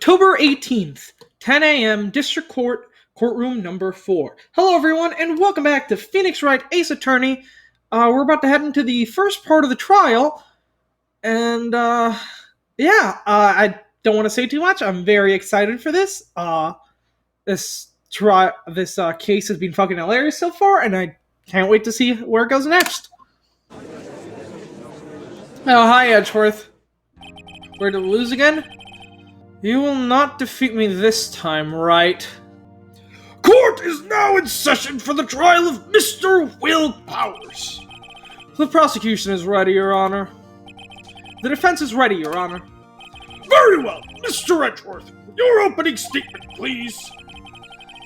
October 18th, 10 a.m., District Court, Courtroom number 4. Hello, everyone, and welcome back to Phoenix Wright, Ace Attorney. We're about to head into the first part of the trial, and, I don't want to say too much. I'm very excited for this. This case has been fucking hilarious so far, and I can't wait to see where it goes next. Oh, hi, Edgeworth. Where did we lose again? You will not defeat me this time, right? Court is now in session for the trial of Mr. Will Powers. The prosecution is ready, Your Honor. The defense is ready, Your Honor. Very well. Mr. Edgeworth, your opening statement, please.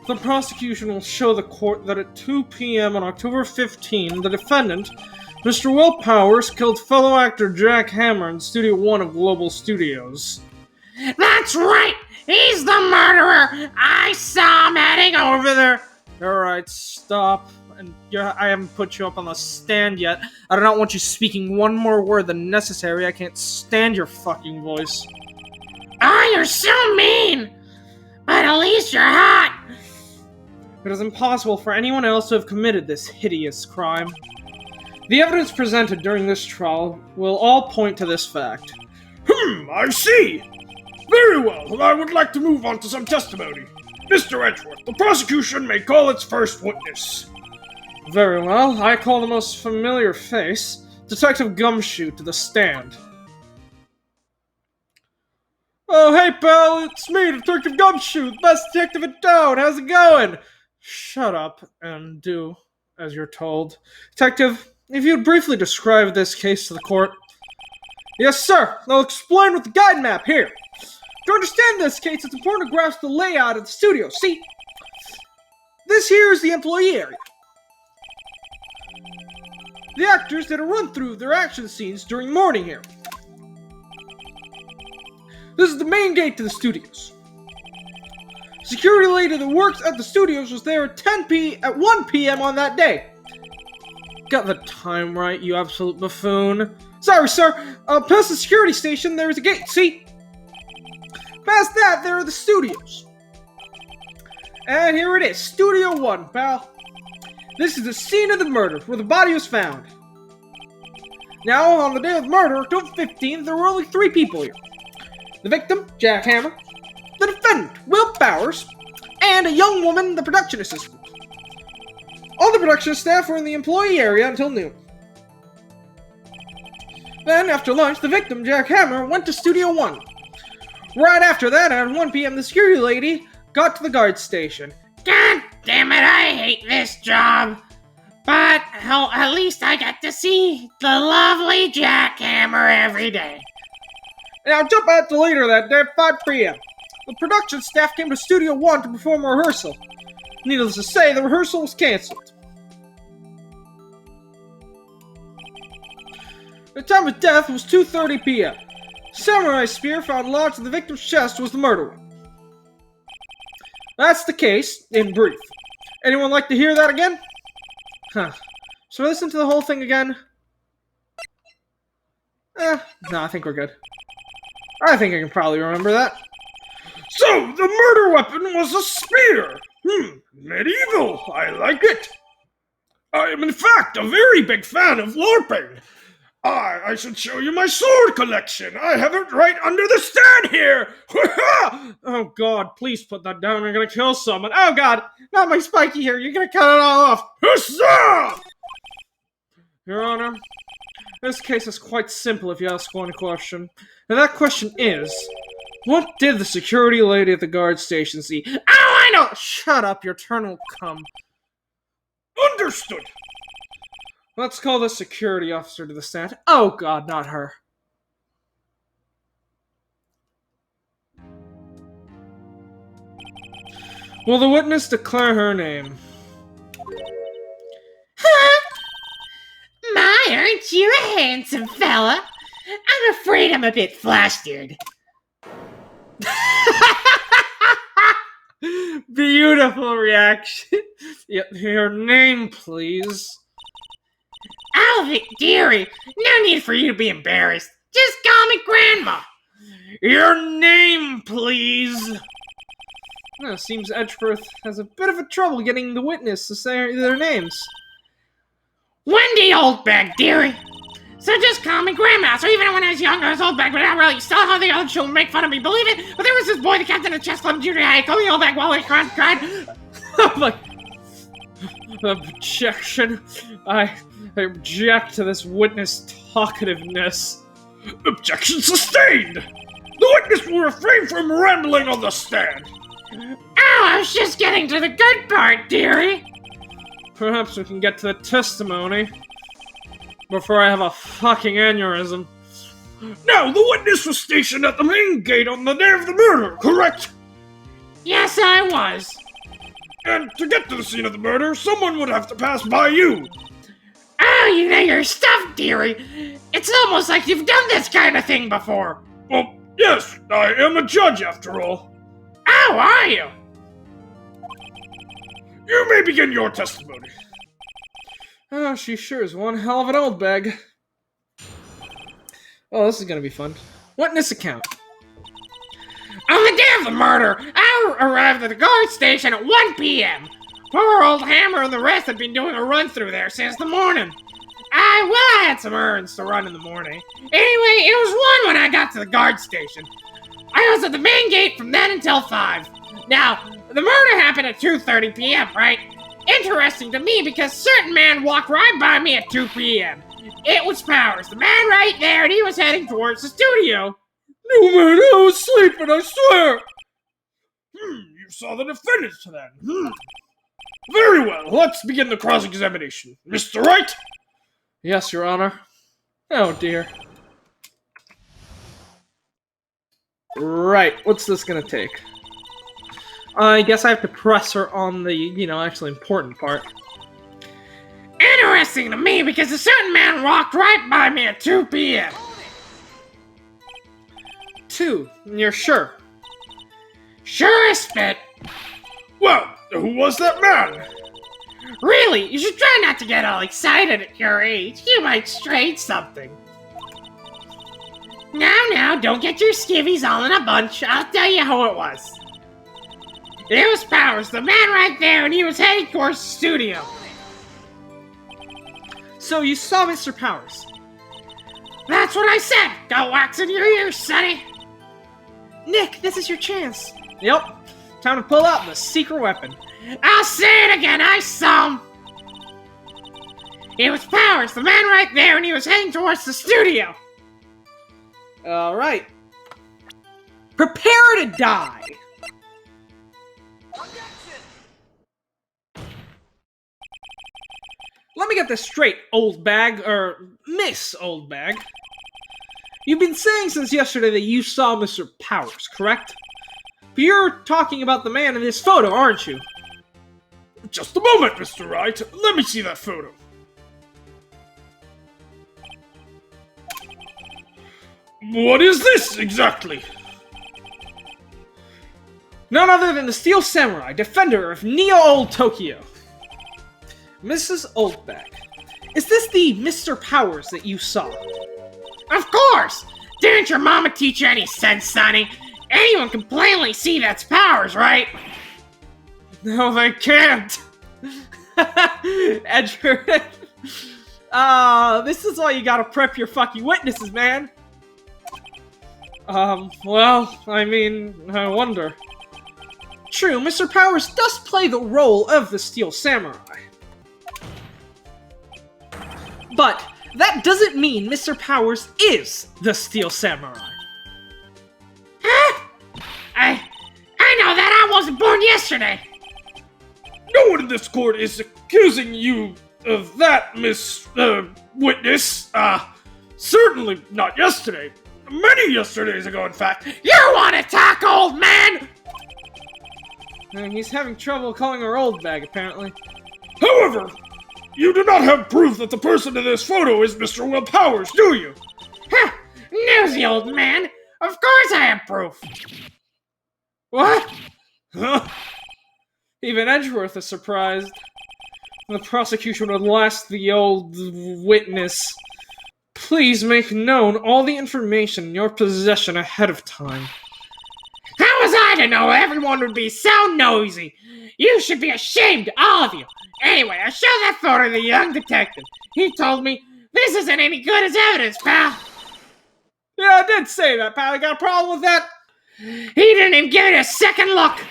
The prosecution will show the court that at 2 p.m. on October 15, the defendant, Mr. Will Powers, killed fellow actor Jack Hammer in Studio 1 of Global Studios. That's right! He's the murderer! I saw him heading over there! Alright, stop. And I haven't put you up on the stand yet. I do not want you speaking one more word than necessary. I can't stand your fucking voice. Oh, you're so mean! But at least you're hot! It is impossible for anyone else to have committed this hideous crime. The evidence presented during this trial will all point to this fact. I see. Very well, I would like to move on to some testimony. Mr. Edgeworth, the prosecution may call its first witness. Very well, I call the most familiar face, Detective Gumshoe, to the stand. Oh, hey, pal, it's me, Detective Gumshoe, the best detective in town. How's it going? Shut up and do as you're told. Detective, if you'd briefly describe this case to the court. Yes, sir. I'll explain with the guide map here. To understand this case, it's important to grasp the layout of the studio. See, this here is the employee area. The actors did a run-through of their action scenes during morning here. This is the main gate to the studios. Security lady that works at the studios was there at 1 p.m. on that day. Got the time right, you absolute buffoon. Sorry, sir. Past the security station, there is a gate, see? Past that, there are the studios. And here it is, Studio 1, pal. This is the scene of the murder, where the body was found. Now, on the day of the murder, October 15th, there were only 3 people here. The victim, Jack Hammer, the defendant, Will Powers, and a young woman, the production assistant. All the production staff were in the employee area until noon. Then, after lunch, the victim, Jack Hammer, went to Studio 1. Right after that, at 1 p.m., the security lady got to the guard station. God damn it, I hate this job. But at least I get to see the lovely Jack Hammer every day. Now, jump out to later that day at 5 p.m. The production staff came to Studio 1 to perform a rehearsal. Needless to say, the rehearsal was cancelled. The time of death was 2:30 p.m. Samurai spear found lodged in the victim's chest was the murder weapon. That's the case, in brief. Anyone like to hear that again? Should I listen to the whole thing again? No, I think we're good. I think I can probably remember that. So, the murder weapon was a spear. Medieval. I like it. I am, in fact, a very big fan of LARPing. I should show you my sword collection. I have it right under the stand here. Oh, God, please put that down. You're gonna kill someone. Oh, God, not my spiky hair. You're gonna cut it all off. Huzzah! Your Honor, this case is quite simple if you ask one question. And that question is, what did the security lady at the guard station see? Oh, I know! Shut up, your turn will come. Understood. Let's call the security officer to the stand. Oh, God, not her. Will the witness declare her name? Huh? My, aren't you a handsome fella? I'm afraid I'm a bit flustered. Beautiful reaction. Your name, please. Oh, Vic, dearie, no need for you to be embarrassed. Just call me Grandma. Your name, please. Seems Edgeworth has a bit of a trouble getting the witness to say their names. Wendy Oldbag, dearie. So just call me Grandma. So even when I was younger, I was Oldbag, but not really. Still how the other children make fun of me, believe it? But there was this boy, the captain of chess club junior high, called me Oldbag while he cried. I'm like, objection. I object to this witness talkativeness. Objection sustained. The witness will refrain from rambling on the stand. Oh, I was just getting to the good part, dearie. Perhaps we can get to the testimony before I have a fucking aneurysm. Now, the witness was stationed at the main gate on the day of the murder, correct? Yes, I was. And to get to the scene of the murder, someone would have to pass by you. Oh, you know your stuff, dearie. It's almost like you've done this kind of thing before. Well, yes, I am a judge after all. Oh, are you? You may begin your testimony. Oh, she sure is one hell of an old bag. Oh, this is gonna be fun. Witness account. On the day of the murder, I arrived at the guard station at 1 p.m. Poor old Hammer and the rest had been doing a run through there since the morning. I had some errands to run in the morning. Anyway, it was 1 when I got to the guard station. I was at the main gate from then until 5. Now, the murder happened at 2:30 p.m., right? Interesting to me because a certain man walked right by me at 2 p.m. It was Powers, the man right there, and he was heading towards the studio. No, man, I was sleeping, I swear! You saw the defendant then. Very well, let's begin the cross-examination. Mr. Wright? Yes, Your Honor. Oh, dear. Right, what's this gonna take? I guess I have to press her on the, actually important part. Interesting to me because a certain man walked right by me at 2 p.m. 2, you're sure? Sure as spit. Well, who was that man? Really, you should try not to get all excited at your age. You might strain something. Now, don't get your skivvies all in a bunch. I'll tell you who it was. It was Powers, the man right there, and he was heading towards the studio. So you saw Mr. Powers? That's what I said! Go wax in your ears, sonny! Nick, this is your chance. Yep, time to pull out the secret weapon. I'll say it again, I saw him! It was Powers, the man right there, and he was heading towards the studio. Alright. Prepare to die! Let me get this straight, old bag, or Miss Old Bag. You've been saying since yesterday that you saw Mr. Powers, correct? But you're talking about the man in this photo, aren't you? Just a moment, Mr. Wright. Let me see that photo. What is this, exactly? None other than the Steel Samurai, defender of Neo-Old Tokyo. Mrs. Oldbag, is this the Mr. Powers that you saw? Of course! Didn't your mama teach you any sense, sonny? Anyone can plainly see that's Powers, right? No, they can't! Edgar. This is why you gotta prep your fucking witnesses, man! Well, I mean, I wonder. True, Mr. Powers does play the role of the Steel Samurai. But that doesn't mean Mr. Powers is the Steel Samurai. Huh? I know that I wasn't born yesterday. No one in this court is accusing you of that, Miss, Witness. Certainly not yesterday. Many yesterdays ago, in fact. You want to talk, old man? And he's having trouble calling her old bag, apparently. However, you do not have proof that the person in this photo is Mr. Will Powers, do you? Huh, newsy old man. Of course I have proof. What? Huh? Even Edgeworth is surprised. The prosecution would last the old witness. Please make known all the information in your possession ahead of time. How was I to know everyone would be so nosy? You should be ashamed, all of you. Anyway, I showed that photo to the young detective. He told me, this isn't any good as evidence, pal. Yeah, I did say that, pal. You got a problem with that? He didn't even give it a second look.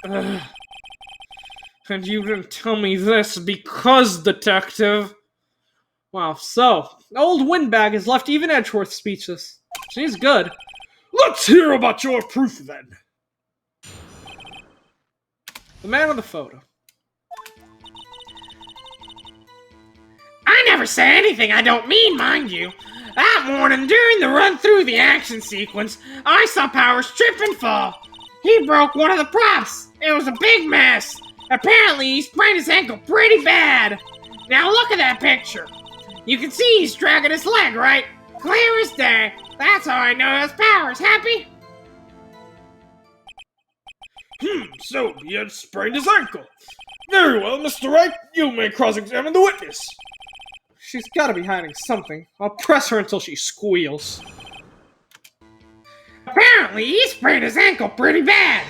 Ugh. And you didn't tell me this because, detective. Wow, so, old Windbag has left even Edgeworth speechless. She's good. Let's hear about your proof then. The man on the photo. I never say anything I don't mean, mind you. That morning, during the run through the action sequence, I saw Powers trip and fall. He broke one of the props. It was a big mess. Apparently, he sprained his ankle pretty bad. Now look at that picture. You can see he's dragging his leg, right? Clear as day. That's how I know it was Powers. Happy? So he had sprained his ankle. Very well, Mr. Wright, you may cross-examine the witness. She's gotta be hiding something. I'll press her until she squeals. Apparently, he sprained his ankle pretty bad.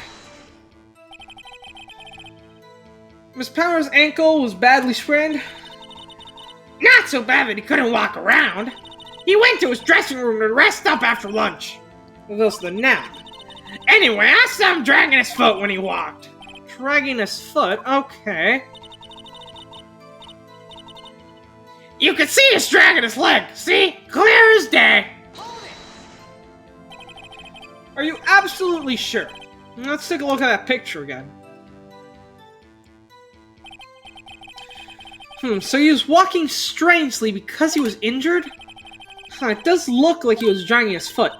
Miss Powers' ankle was badly sprained? Not so bad that he couldn't walk around. He went to his dressing room to rest up after lunch. Thus the nap. Anyway, I saw him dragging his foot when he walked. Dragging his foot? Okay. You can see he's dragging his leg. See? Clear as day. Are you absolutely sure? Let's take a look at that picture again. So he was walking strangely because he was injured? It does look like he was dragging his foot.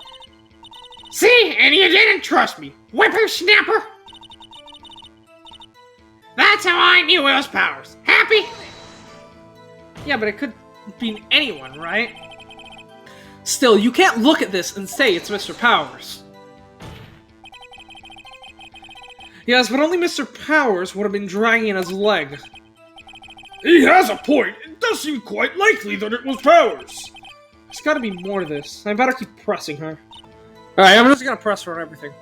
See? And you didn't trust me. Whippersnapper. That's how I knew it was Powers. Happy? Yeah, but it could be anyone, right? Still, you can't look at this and say it's Mr. Powers. Yes, but only Mr. Powers would have been dragging his leg. He has a point. It does seem quite likely that it was Powers. There's gotta be more to this. I better keep pressing her. Alright, I'm just gonna press her on everything.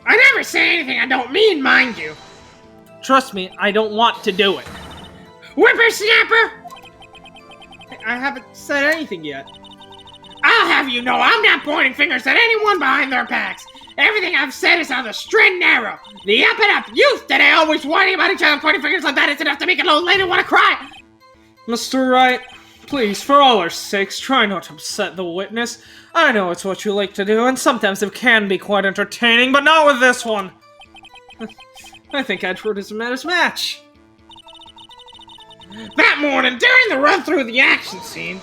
I never say anything I don't mean, mind you. Trust me, I don't want to do it. Whippersnapper! I haven't said anything yet. I'll have you know I'm not pointing fingers at anyone behind their backs. Everything I've said is on the straight and narrow. The up-and-up youth today always whining about each other, pointing fingers like that is enough to make an old lady want to cry. Mr. Wright, please, for all our sakes, try not to upset the witness. I know it's what you like to do, and sometimes it can be quite entertaining, but not with this one. I think Edgeworth is a man's match. That morning, during the run-through of the action scene...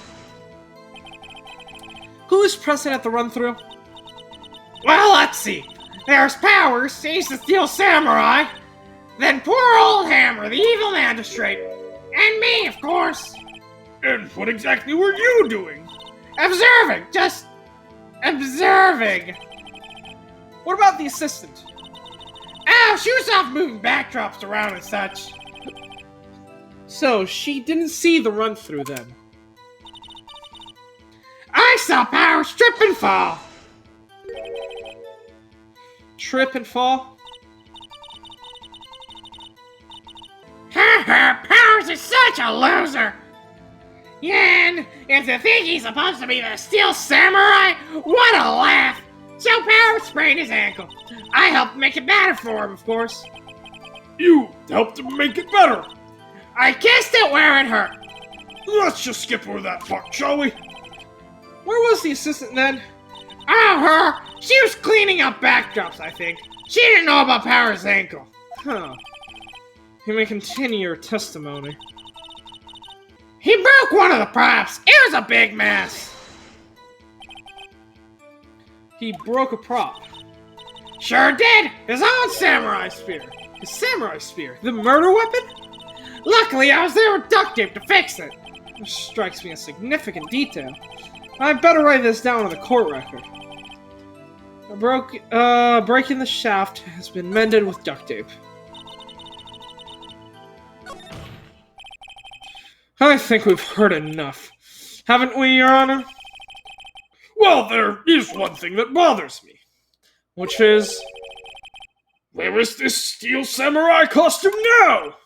Who is present at the run-through? Well, let's see. There's Powers, he's the Steel Samurai. Then poor old Hammer, the evil magistrate. And me, of course. And what exactly were you doing? Observing, just... observing. What about the assistant? Oh, she was off moving backdrops around and such. So, she didn't see the run-through then? I saw Powers trip and fall. Trip and fall? Ha ha, Powers is such a loser. And if to think he's supposed to be the Steel Samurai, what a laugh. So Powers sprained his ankle. I helped make it better for him, of course. You helped him make it better. I kissed it where it hurt. Let's just skip over that part, shall we? Where was the assistant then? Oh, her! She was cleaning up backdrops, I think. She didn't know about Powers' ankle. Huh. You may continue your testimony. He broke one of the props. It was a big mess. He broke a prop. Sure did. His own samurai spear. His samurai spear? The murder weapon? Luckily, I was there with duct tape to fix it. This strikes me as significant detail. I better write this down on the court record. Breaking the shaft has been mended with duct tape. I think we've heard enough. Haven't we, Your Honor? Well, there is one thing that bothers me. Which is... Where is this steel samurai costume now?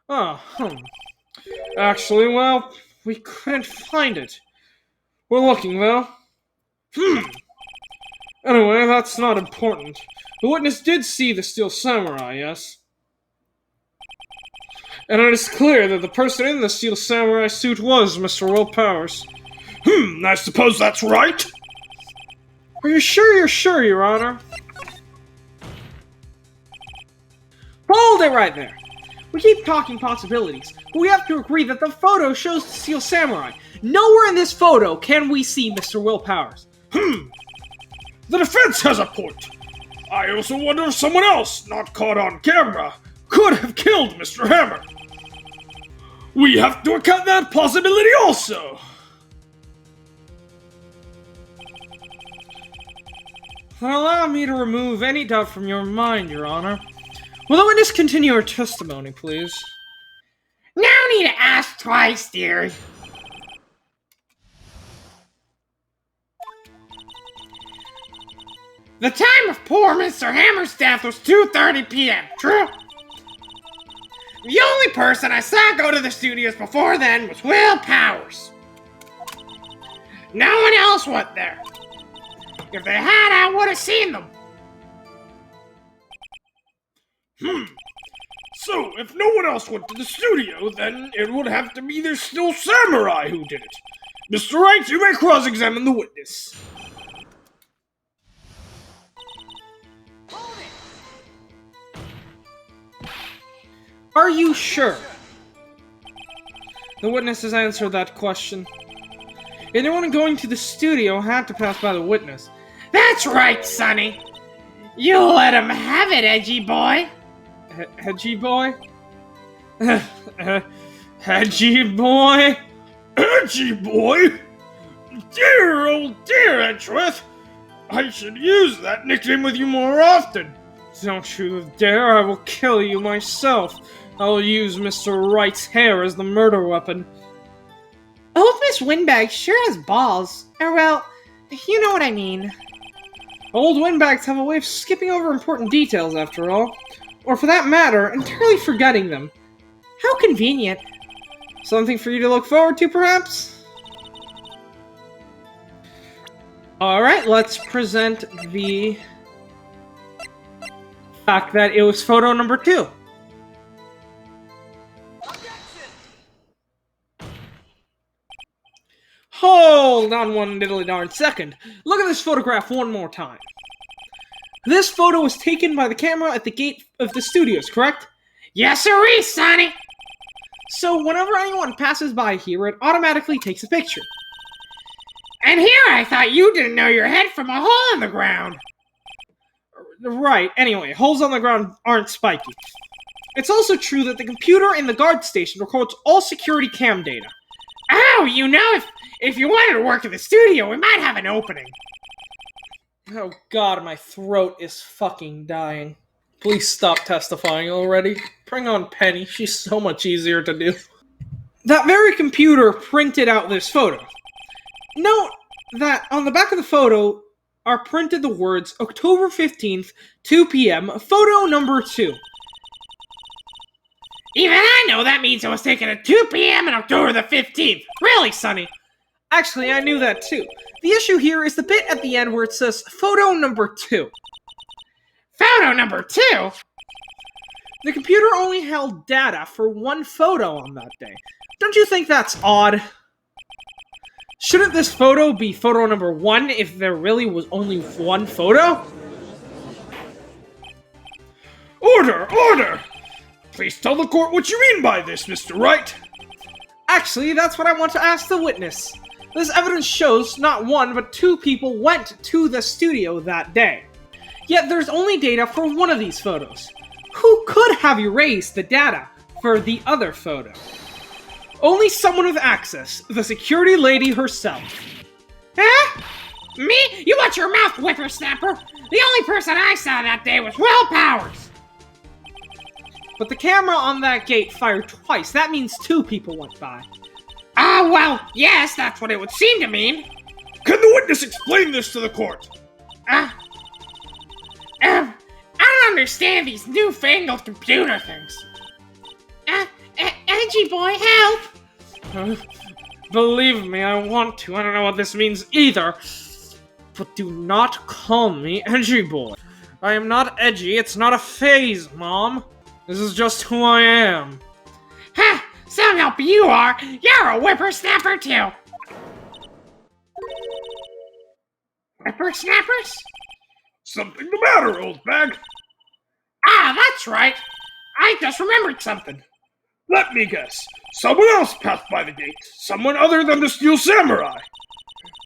Oh, Actually, well, we couldn't find it. We're looking, though. Anyway, that's not important. The witness did see the steel samurai, yes? And it is clear that the person in the steel samurai suit was Mr. Will Powers. I suppose that's right. Are you sure you're sure, Your Honor? Hold it right there! We keep talking possibilities, but we have to agree that the photo shows the steel samurai. Nowhere in this photo can we see Mr. Will Powers. The defense has a point. I also wonder if someone else, not caught on camera, could have killed Mr. Hammer. We have to account that possibility also. Then allow me to remove any doubt from your mind, Your Honor. Will the witness continue her testimony, please? No need to ask twice, dear. The time of poor Mr. Hammer's death was 2:30 p.m., true? The only person I saw go to the studios before then was Will Powers. No one else went there. If they had, I would have seen them. So, if no one else went to the studio, then it would have to be the steel samurai who did it. Mr. Wright, you may cross-examine the witness. Are you sure? The witness has answered that question. Anyone going to the studio had to pass by the witness. That's right, Sonny. You let him have it, Edgy-Boy. Edgy-Boy? Edgy-Boy? Edgy-Boy? Dear, oh dear, Edgeworth. I should use that nickname with you more often. Don't you dare, I will kill you myself. I'll use Mr. Wright's hair as the murder weapon. Old Miss Windbag sure has balls. Or well, you know what I mean. Old windbags have a way of skipping over important details, after all. Or for that matter, entirely forgetting them. How convenient. Something for you to look forward to, perhaps? Alright, let's present the fact that it was photo number 2. Hold on one diddly darn second. Look at this photograph one more time. This photo was taken by the camera at the gate of the studios, correct? Yes, sirree, Sonny. So whenever anyone passes by here, it automatically takes a picture. And here I thought you didn't know your head from a hole in the ground. Right, anyway, holes on the ground aren't spiky. It's also true that the computer in the guard station records all security cam data. Oh, you know, if you wanted to work at the studio, we might have an opening. Oh god, my throat is fucking dying. Please stop testifying already. Bring on Penny, she's so much easier to do. That very computer printed out this photo. Note that on the back of the photo are printed the words October 15th, 2 p.m., photo number 2. Even I know that means it was taken at 2 p.m. on October the 15th. Really, Sonny? Actually, I knew that too. The issue here is the bit at the end where it says photo number 2. Photo number 2? The computer only held data for one photo on that day. Don't you think that's odd? Shouldn't this photo be photo number 1 if there really was only one photo? Order! Order! Please tell the court what you mean by this, Mr. Wright. Actually, that's what I want to ask the witness. This evidence shows not one, but 2 people went to the studio that day. Yet there's only data for one of these photos. Who could have erased the data for the other photo? Only someone with access, the security lady herself. Huh? Me? You watch your mouth, whippersnapper! The only person I saw that day was Will Powers! But the camera on that gate fired twice. That means 2 people went by. Oh, well, yes, that's what it would seem to mean. Can the witness explain this to the court? I don't understand these newfangled computer things. Edgy-Boy, help! Believe me, I want to. I don't know what this means either. But do not call me Edgy-Boy. I am not edgy. It's not a phase, Mom. This is just who I am. Ha! So help you are. You're a whippersnapper too. Whippersnappers? Something the matter, old bag? Ah, that's right. I just remembered something. Let me guess. Someone else passed by the gate. Someone other than the Steel Samurai.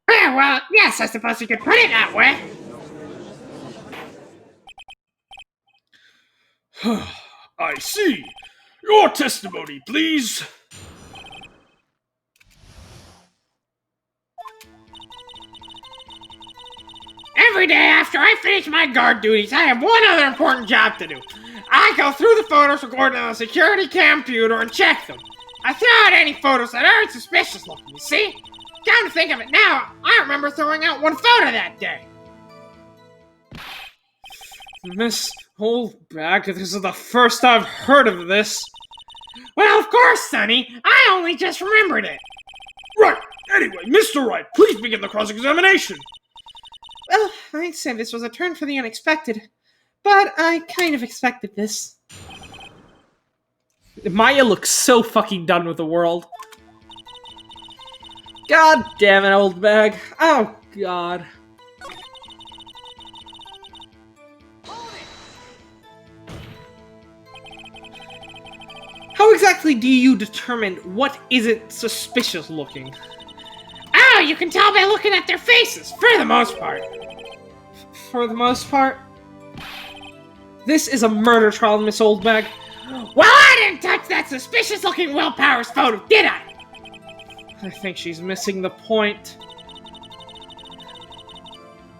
Well, yes, I suppose you could put it that way. I see. Your testimony, please. Every day after I finish my guard duties, I have one other important job to do. I go through the photos recorded on the security computer and check them. I throw out any photos that aren't suspicious looking, you see? Come to think of it now, I remember throwing out one photo that day. Miss Oldbag, this is the first I've heard of this. Well, of course, Sonny. I only just remembered it. Right. Anyway, Mr. Wright, please begin the cross-examination. Well, I'd say this was a turn for the unexpected, but I kind of expected this. Maya looks so fucking done with the world. God damn it, Oldbag. Oh, God. How exactly do you determine what isn't suspicious looking? Oh, you can tell by looking at their faces, for the most part. For the most part? This is a murder trial, Miss Oldbag. Well, I didn't touch that suspicious-looking Will Powers photo, did I? I think she's missing the point.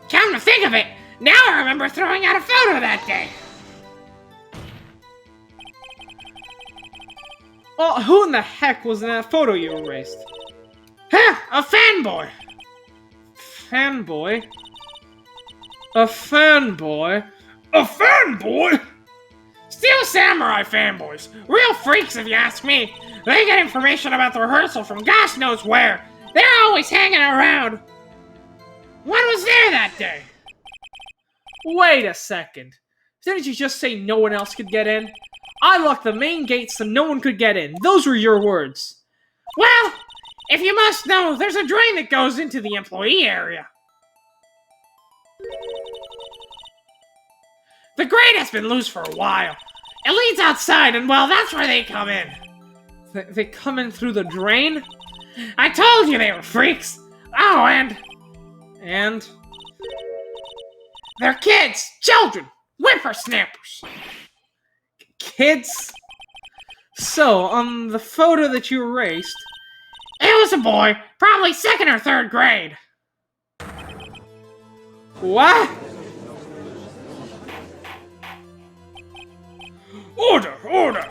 Come to think of it, now I remember throwing out a photo that day. Oh, who in the heck was in that photo you erased? Huh, a fanboy. Fanboy? A fanboy? A fanboy? Steel Samurai fanboys. Real freaks, if you ask me. They get information about the rehearsal from gosh knows where. They're always hanging around. What was there that day? Wait a second. Didn't you just say no one else could get in? I locked the main gate so no one could get in. Those were your words. Well, if you must know, there's a drain that goes into the employee area. The grate has been loose for a while. It leads outside, and well, that's where they come in. They come in through the drain? I told you they were freaks. Oh, and they're kids, children, whippersnappers. Kids? So, on the photo that you erased... It was a boy, probably 2nd or 3rd grade. What? Order, order!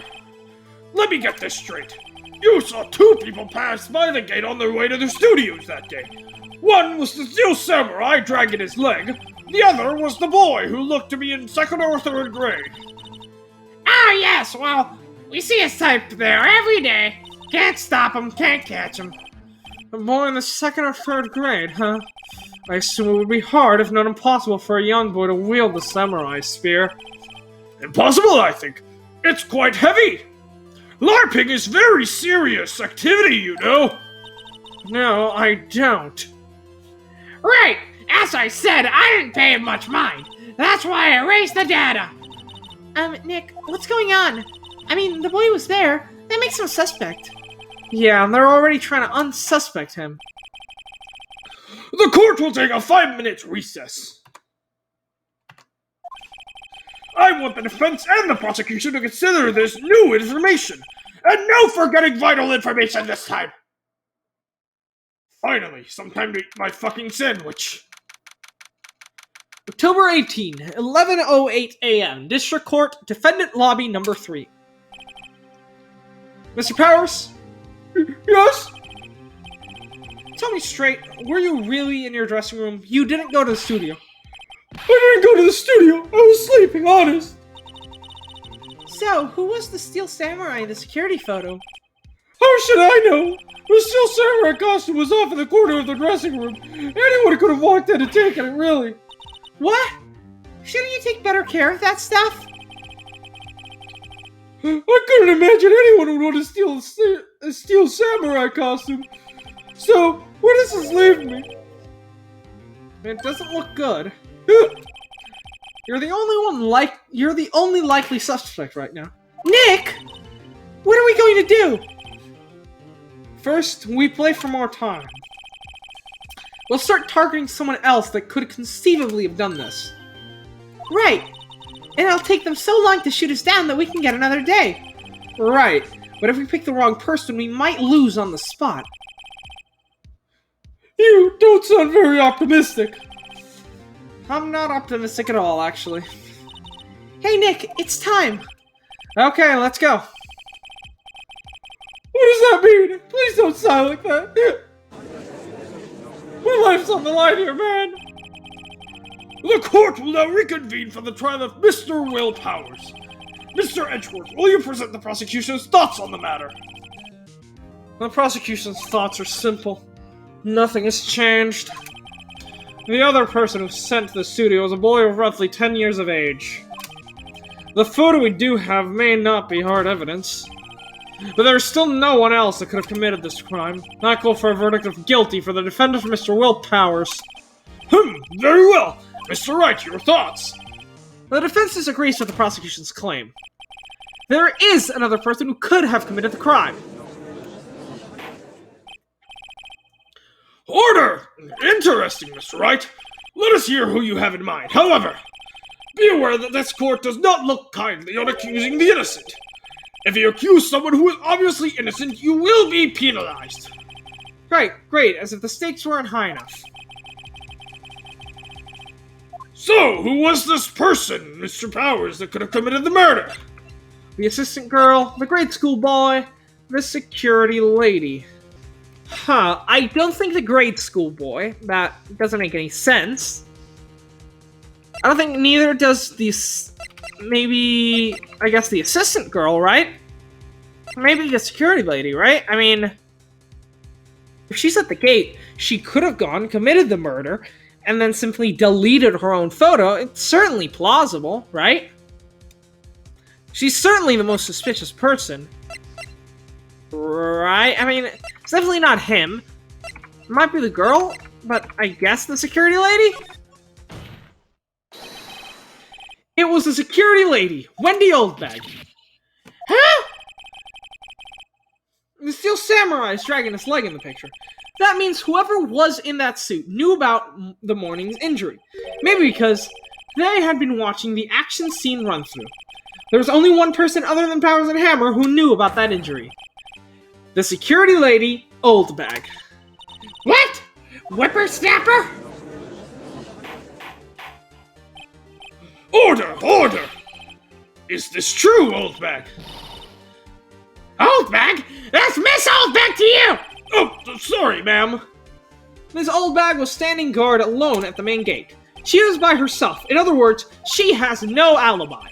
Let me get this straight. You saw 2 people pass by the gate on their way to the studios that day. One was the Steel Samurai dragging his leg. The other was the boy who looked to be in 2nd or 3rd grade. Ah, yes, well, we see his type there every day. Can't stop him, can't catch him. A boy in the 2nd or 3rd grade, huh? I assume it would be hard, if not impossible, for a young boy to wield the samurai spear. Impossible, I think. It's quite heavy. LARPing is very serious activity, you know. No, I don't. Right, as I said, I didn't pay him much mind. That's why I erased the data. Nick, what's going on? I mean, the boy was there. That makes him a suspect. Yeah, and they're already trying to unsuspect him. The court will take a 5-minute recess. I want the defense and the prosecution to consider this new information. And no forgetting vital information this time. Finally, some time to eat my fucking sandwich. October 18, 11:08 a.m. District Court, Defendant Lobby Number 3. Mr. Powers? Yes? tell me straight, were you really in your dressing room? You didn't go to the studio. I didn't go to the studio. I was sleeping, honest. So, who was the Steel Samurai in the security photo? How should I know? The Steel Samurai costume was off in the corner of the dressing room. Anyone could have walked in and taken it, really. What? Shouldn't you take better care of that stuff? I couldn't imagine anyone would want to steal a Steel Samurai costume. So, where does this leave me? It doesn't look good. You're the only likely suspect right now. Nick! What are we going to do? First, we play for more time. We'll start targeting someone else that could conceivably have done this. Right. And it'll take them so long to shoot us down that we can get another day. Right, but if we pick the wrong person, we might lose on the spot. You don't sound very optimistic. I'm not optimistic at all, actually. Hey Nick, it's time. Okay, let's go. What does that mean? Please don't sound like that. My life's on the line here, man. The court will now reconvene for the trial of Mr. Will Powers. Mr. Edgeworth, will you present the prosecution's thoughts on the matter? The prosecution's thoughts are simple. Nothing has changed. The other person who was sent to the studio was a boy of roughly 10 years of age. The photo we do have may not be hard evidence, but there is still no one else that could have committed this crime. I call for a verdict of guilty for the defendant, Mr. Will Powers. Very well. Mr. Wright, your thoughts? The defense disagrees with the prosecution's claim. There is another person who could have committed the crime. Order! Interesting, Mr. Wright. Let us hear who you have in mind. However, be aware that this court does not look kindly on accusing the innocent. If you accuse someone who is obviously innocent, you will be penalized. Right, great, as if the stakes weren't high enough. So, who was this person, Mr. Powers, that could have committed the murder? The assistant girl, the grade school boy, the security lady. I don't think the grade school boy. That doesn't make any sense. I don't think neither does the... Maybe... I guess the assistant girl, right? Maybe the security lady, right? I mean... If she's at the gate, she could have gone, committed the murder, and then simply deleted her own photo. It's certainly plausible, right? She's certainly the most suspicious person. Right? I mean, it's definitely not him. It might be the girl, but I guess the security lady? It was the security lady, Wendy Oldbag. Huh? The Steel Samurai is dragging his leg in the picture. That means whoever was in that suit knew about the morning's injury. Maybe because they had been watching the action scene run through. There was only one person other than Powers and Hammer who knew about that injury. The security lady, Oldbag. What? Whippersnapper? Order! Order! Is this true, Oldbag? Oldbag? That's Miss Oldbag to you! Oh, sorry, ma'am. Miss Oldbag was standing guard alone at the main gate. She was by herself. In other words, she has no alibi.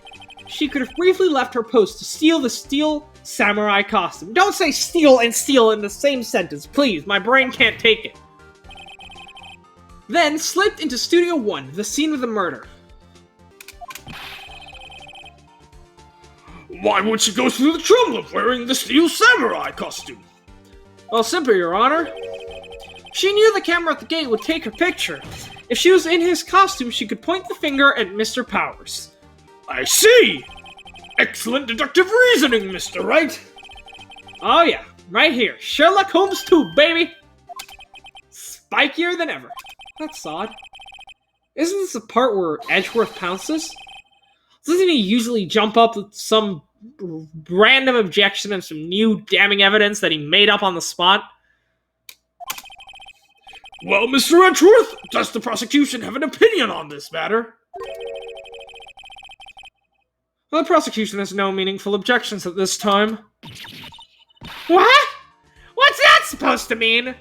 She could have briefly left her post to steal the Steel Samurai costume. Don't say steal and steal in the same sentence, please. My brain can't take it. Then slipped into Studio 1, the scene of the murder. Why would she go through the trouble of wearing the Steel Samurai costume? Well, simple, Your Honor. She knew the camera at the gate would take her picture. If she was in his costume, she could point the finger at Mr. Powers. I see! Excellent deductive reasoning, Mr. Wright. Oh yeah, right here. Sherlock Holmes 2, baby! Spikier than ever. That's odd. Isn't this the part where Edgeworth pounces? Doesn't he usually jump up with some random objection and some new damning evidence that he made up on the spot? Well, Mr. Edgeworth, does the prosecution have an opinion on this matter? Well, the prosecution has no meaningful objections at this time. What? What's that supposed to mean?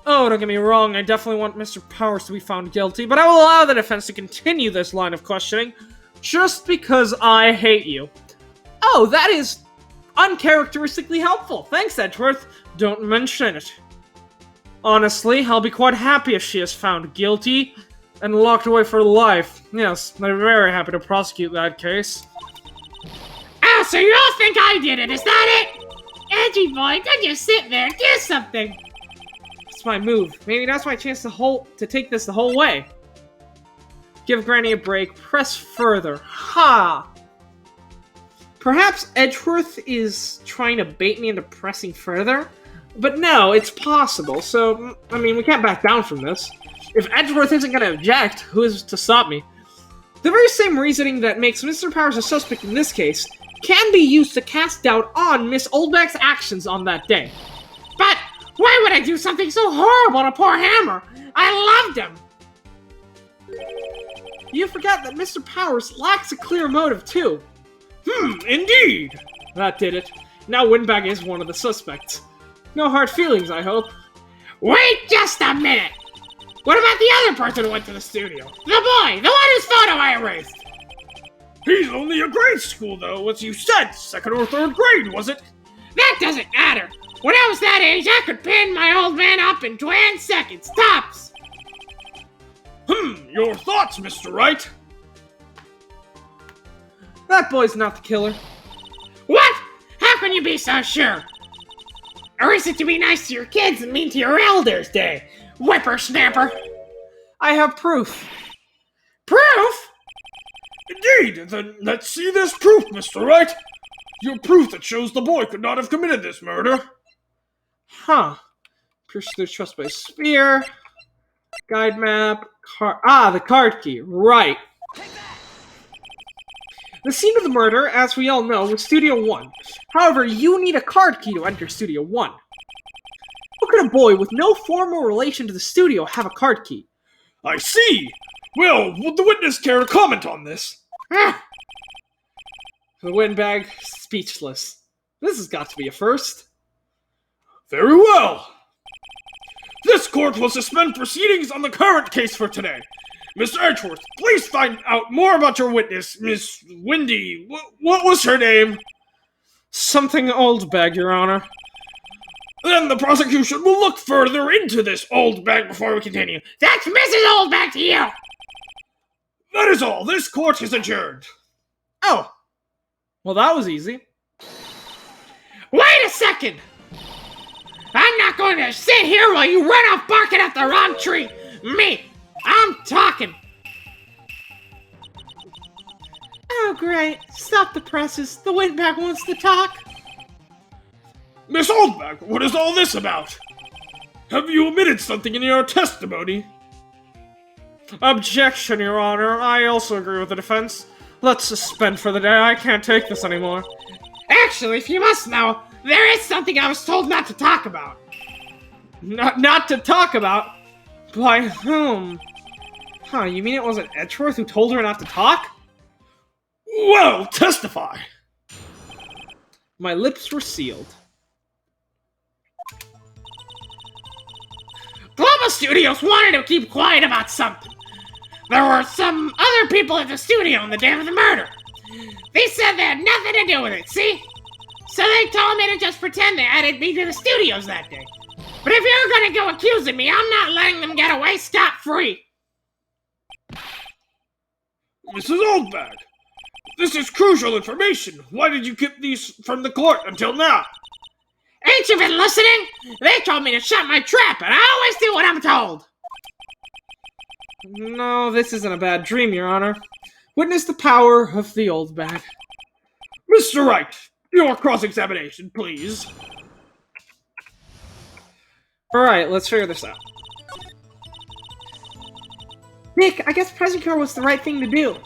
Oh, don't get me wrong, I definitely want Mr. Powers to be found guilty, but I will allow the defense to continue this line of questioning, just because I hate you. Oh, that is uncharacteristically helpful. Thanks, Edgeworth. Don't mention it. Honestly, I'll be quite happy if she is found guilty and locked away for life. Yes, I'm very happy to prosecute that case. Oh, so you all think I did it, is that it? Edgy-Boy, don't just sit there, do something! It's my move. Maybe that's my chance to take this the whole way. Give Granny a break. Press further. Ha! Perhaps Edgeworth is trying to bait me into pressing further? But no, it's possible, so, I mean, we can't back down from this. If Edgeworth isn't gonna object, who is to stop me? The very same reasoning that makes Mr. Powers a suspect in this case can be used to cast doubt on Miss Oldback's actions on that day. But why would I do something so horrible to poor Hammer? I loved him! You forget that Mr. Powers lacks a clear motive, too. Indeed. That did it. Now Windbag is one of the suspects. No hard feelings, I hope. Wait just a minute! What about the other person who went to the studio? The boy! The one whose photo I erased! He's only a grade school, though, as you said. 2nd or 3rd grade, was it? That doesn't matter! When I was that age, I could pin my old man up in 20 seconds, tops! Your thoughts, Mr. Wright? That boy's not the killer. What? How can you be so sure? Or is it to be nice to your kids and mean to your elders day? Whippersnapper! I have proof. Proof? Indeed, then let's see this proof, Mr. Wright. Your proof that shows the boy could not have committed this murder. Huh. Pierce their trust by spear. Guide map. The card key. Right. The scene of the murder, as we all know, was Studio 1. However, you need a card key to enter Studio 1. How could a boy with no formal relation to the studio have a card key? I see. Well, would the witness care to comment on this? The windbag, speechless. This has got to be a first. Very well. This court will suspend proceedings on the current case for today. Mr. Edgeworth, please find out more about your witness, Miss Windy. What was her name? Something Oldbag, Your Honor. Then the prosecution will look further into this old bag before we continue. That's Mrs. Oldback to you! That is all. This court is adjourned. Oh. Well, that was easy. Wait a second! I'm not going to sit here while you run off barking at the wrong tree! Me! I'm talking! Oh, great. Stop the presses. The windbag wants to talk. Miss Oldback, what is all this about? Have you omitted something in your testimony? Objection, Your Honor. I also agree with the defense. Let's suspend for the day. I can't take this anymore. Actually, if you must know, there is something I was told not to talk about. Not to talk about? By whom? Huh, you mean it wasn't Edgeworth who told her not to talk? Well, testify. My lips were sealed. Global Studios wanted to keep quiet about something. There were some other people at the studio on the day of the murder. They said they had nothing to do with it, see? So they told me to just pretend they added me to the studios that day. But if you're gonna go accusing me, I'm not letting them get away scot-free. Mrs. Oldback, this is crucial information. Why did you keep these from the court until now? Ain't you been listening? They told me to shut my trap, and I always do what I'm told. No, this isn't a bad dream, Your Honor. Witness the power of the old bag. Mr. Wright, your cross-examination, please. Alright, let's figure this out. Nick, I guess pressing her was the right thing to do.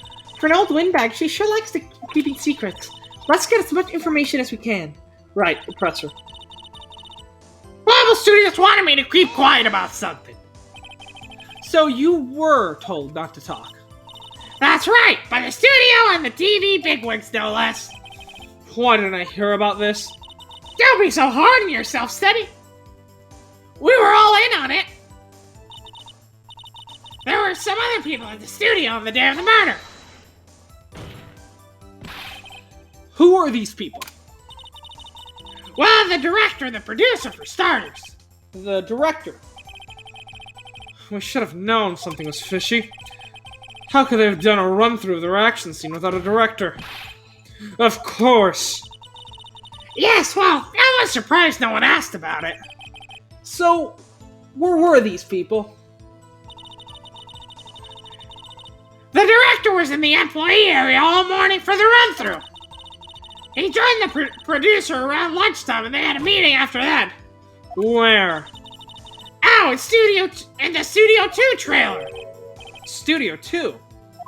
For an old windbag, she sure likes to keeping secrets. Let's get as much information as we can. Right, the presser. Global Studios wanted me to keep quiet about something. So you were told not to talk. That's right, by the studio and the TV bigwigs, no less. Why didn't I hear about this? Don't be so hard on yourself, Steady. We were all in on it. some other people at the studio on the day of the murder. Who are these people? Well, the director and the producer, for starters. The director. We should have known something was fishy. How could they have done a run-through of their action scene without a director? Of course. Yes, well, I was surprised no one asked about it. So, where were these people? The director was in the employee area all morning for the run-through. He joined the producer around lunchtime and they had a meeting after that. Where? Oh, in the Studio 2 trailer. Studio 2?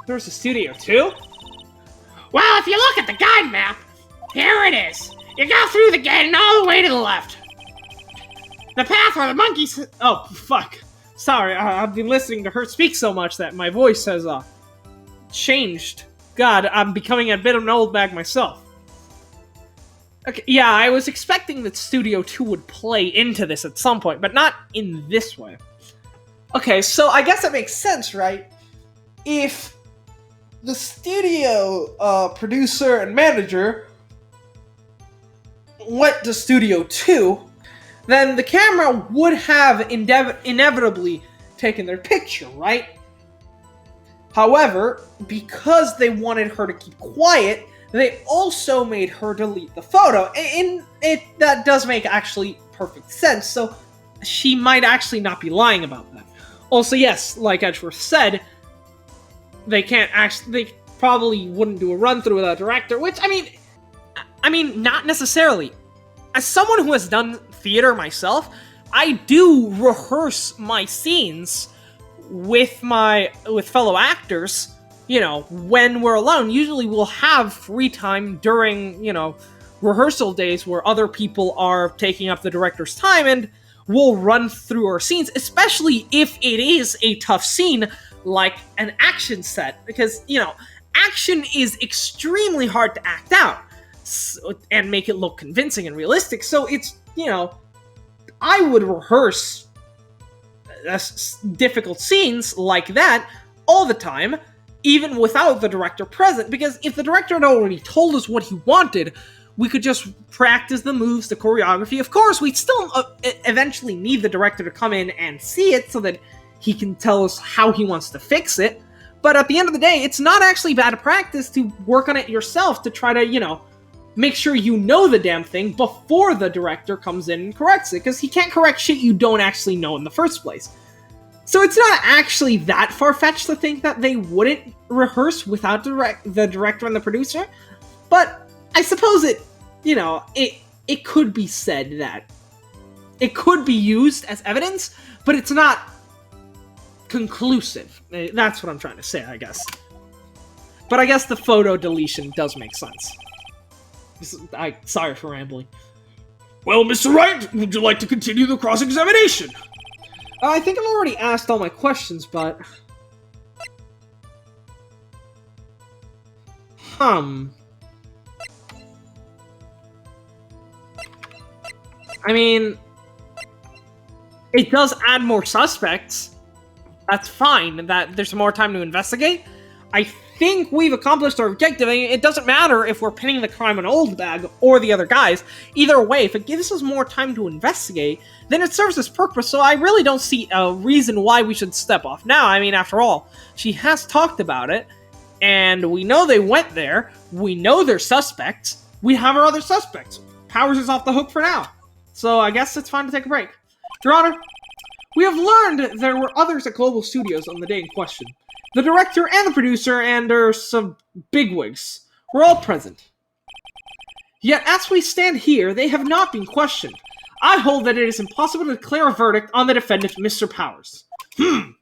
There's a Studio 2? Well, if you look at the guide map, here it is. You go through the gate and all the way to the left. The path where the monkeys... Oh, fuck. Sorry, I've been listening to her speak so much that my voice has, changed. God, I'm becoming a bit of an old bag myself. Okay, yeah, I was expecting that Studio 2 would play into this at some point, but not in this way. Okay, so I guess that makes sense, right? If the studio producer and manager went to Studio 2, then the camera would have inevitably taken their picture, right? However, because they wanted her to keep quiet, they also made her delete the photo. And that does make actually perfect sense, so she might actually not be lying about that. Also, yes, like Edgeworth said, they probably wouldn't do a run-through without a director, which, I mean, not necessarily. As someone who has done theater myself, I do rehearse my scenes with fellow actors, you know, when we're alone. Usually we'll have free time during, you know, rehearsal days where other people are taking up the director's time, and we'll run through our scenes, especially if it is a tough scene like an action set, because, you know, action is extremely hard to act out and make it look convincing and realistic. So it's, you know, I would rehearse difficult scenes like that all the time, even without the director present, because if the director had already told us what he wanted, we could just practice the moves, the choreography. Of course, we'd still eventually need the director to come in and see it so that he can tell us how he wants to fix it. But at the end of the day, it's not actually bad practice to work on it yourself to try to, you know, make sure you know the damn thing before the director comes in and corrects it, because he can't correct shit you don't actually know in the first place. So it's not actually that far-fetched to think that they wouldn't rehearse without the director and the producer, but I suppose it, you know, it could be said that it could be used as evidence, but it's not conclusive. That's what I'm trying to say, I guess. But I guess the photo deletion does make sense. Sorry for rambling. Well, Mr. Wright, would you like to continue the cross-examination? I think I've already asked all my questions, but... I mean, it does add more suspects. That's fine, that there's more time to investigate. I think we've accomplished our objective. I mean, it doesn't matter if we're pinning the crime on Oldbag or the other guys. Either way, if it gives us more time to investigate, then it serves its purpose, so I really don't see a reason why we should step off now. I mean, after all, she has talked about it, and we know they went there. We know they're suspects. We have our other suspects. Powers is off the hook for now. So I guess it's fine to take a break. Your Honor, we have learned there were others at Global Studios on the day in question. The director and the producer and some bigwigs were all present. Yet, as we stand here, they have not been questioned. I hold that it is impossible to declare a verdict on the defendant, Mr. Powers. The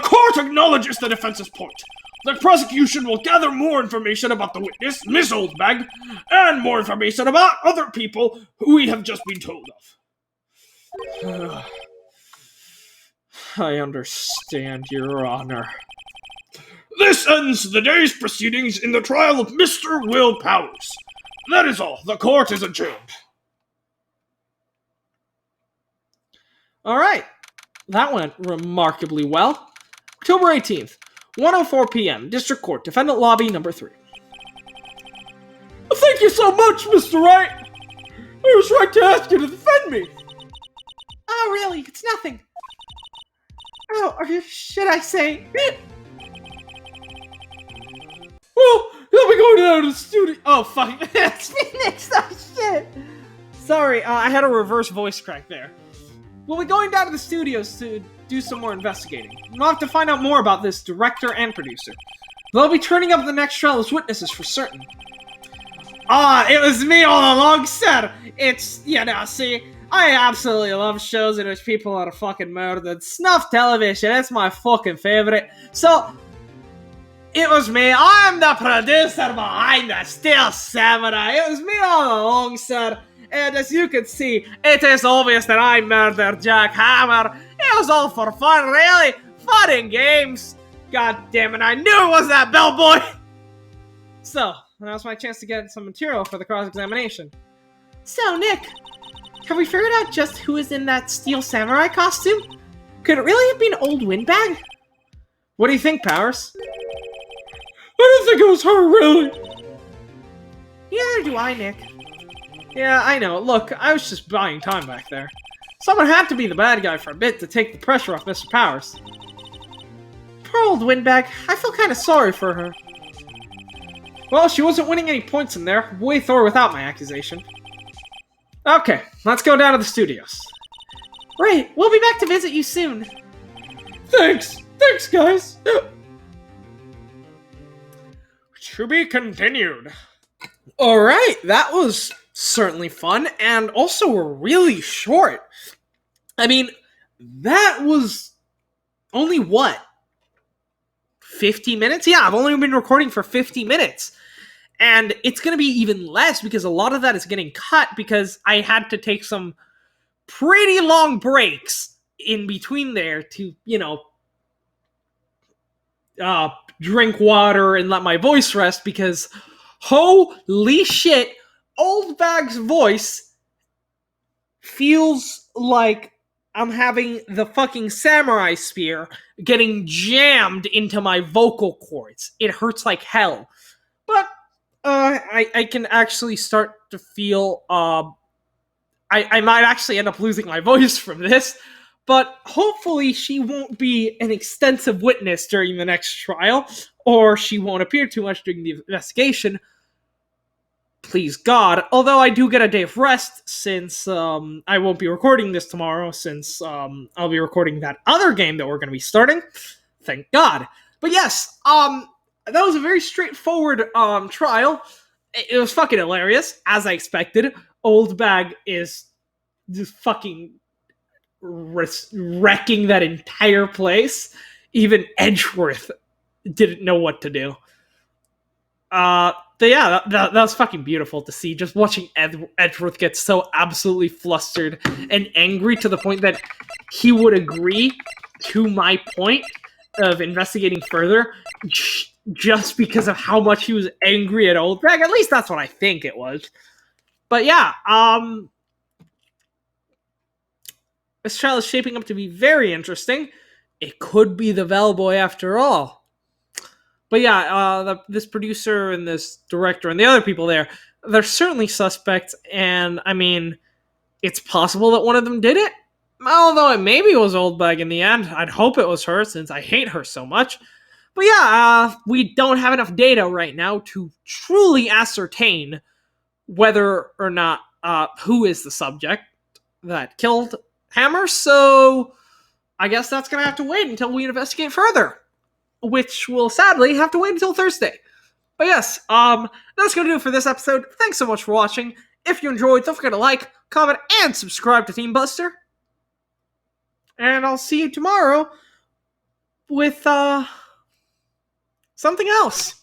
court acknowledges the defense's point. The prosecution will gather more information about the witness, Miss Oldbag, and more information about other people who we have just been told of. I understand, Your Honor. This ends the day's proceedings in the trial of Mr. Will Powers. That is all. The court is adjourned. Alright. That went remarkably well. October 18th, 1:04 p.m., District Court, Defendant Lobby number 3. Thank you so much, Mr. Wright. I was right to ask you to defend me. Oh, really? It's nothing. Oh, or should I say... Well, he'll be going down to the studio. Oh, fuck. It's Phoenix. Oh, shit. Sorry, I had a reverse voice crack there. We'll be going down to the studios to do some more investigating. We'll have to find out more about this director and producer. They'll be turning up the next trial as witnesses for certain. It was me all along, sir. It's, see, I absolutely love shows in which people are fucking murdered. Snuff television, it's my fucking favorite. So, it was me. I'm the producer behind the Steel Samurai. It was me all along, sir. And as you can see, it is obvious that I murdered Jack Hammer. It was all for fun, really. Fun and games. God damn it, I knew it was that bellboy. So, that was my chance to get some material for the cross-examination. So, Nick, have we figured out just who is in that Steel Samurai costume? Could it really have been Old Windbag? What do you think, Powers? I don't think it was her, really. Neither do I, Nick. Yeah, I know. Look, I was just buying time back there. Someone had to be the bad guy for a bit to take the pressure off Mr. Powers. Poor Old Windbag. I feel kind of sorry for her. Well, she wasn't winning any points in there, with or without my accusation. Okay, let's go down to the studios. Right, we'll be back to visit you soon. Thanks, guys. To be continued. Alright, that was certainly fun, and also really short. I mean, that was only what? 50 minutes? Yeah, I've only been recording for 50 minutes. And it's going to be even less because a lot of that is getting cut because I had to take some pretty long breaks in between there to, drink water and let my voice rest because holy shit, Old Bag's voice feels like I'm having the fucking samurai spear getting jammed into my vocal cords. It hurts like hell. But I can actually start to feel I might actually end up losing my voice from this, but hopefully she won't be an extensive witness during the next trial, or she won't appear too much during the investigation. Please God. Although I do get a day of rest since I won't be recording this tomorrow, since I'll be recording that other game that we're going to be starting. Thank God. But yes, that was a very straightforward trial. It was fucking hilarious, as I expected. Old Bag is just fucking wrecking that entire place. Even Edgeworth didn't know what to do. But yeah, that was fucking beautiful to see. Just watching Edgeworth get so absolutely flustered and angry to the point that he would agree to my point of investigating further just because of how much he was angry at Old Bag. At least that's what I think it was. But yeah, this trial is shaping up to be very interesting. It could be the Bellboy after all. But yeah, this producer and this director and the other people there, they're certainly suspects, and I mean, it's possible that one of them did it. Although it maybe was Old Bag in the end. I'd hope it was her, since I hate her so much. But yeah, we don't have enough data right now to truly ascertain whether or not who is the subject that killed Hammer, so I guess that's going to have to wait until we investigate further, which will sadly have to wait until Thursday. But yes, that's going to do it for this episode. Thanks so much for watching. If you enjoyed, don't forget to like, comment, and subscribe to Team Buster. And I'll see you tomorrow with something else.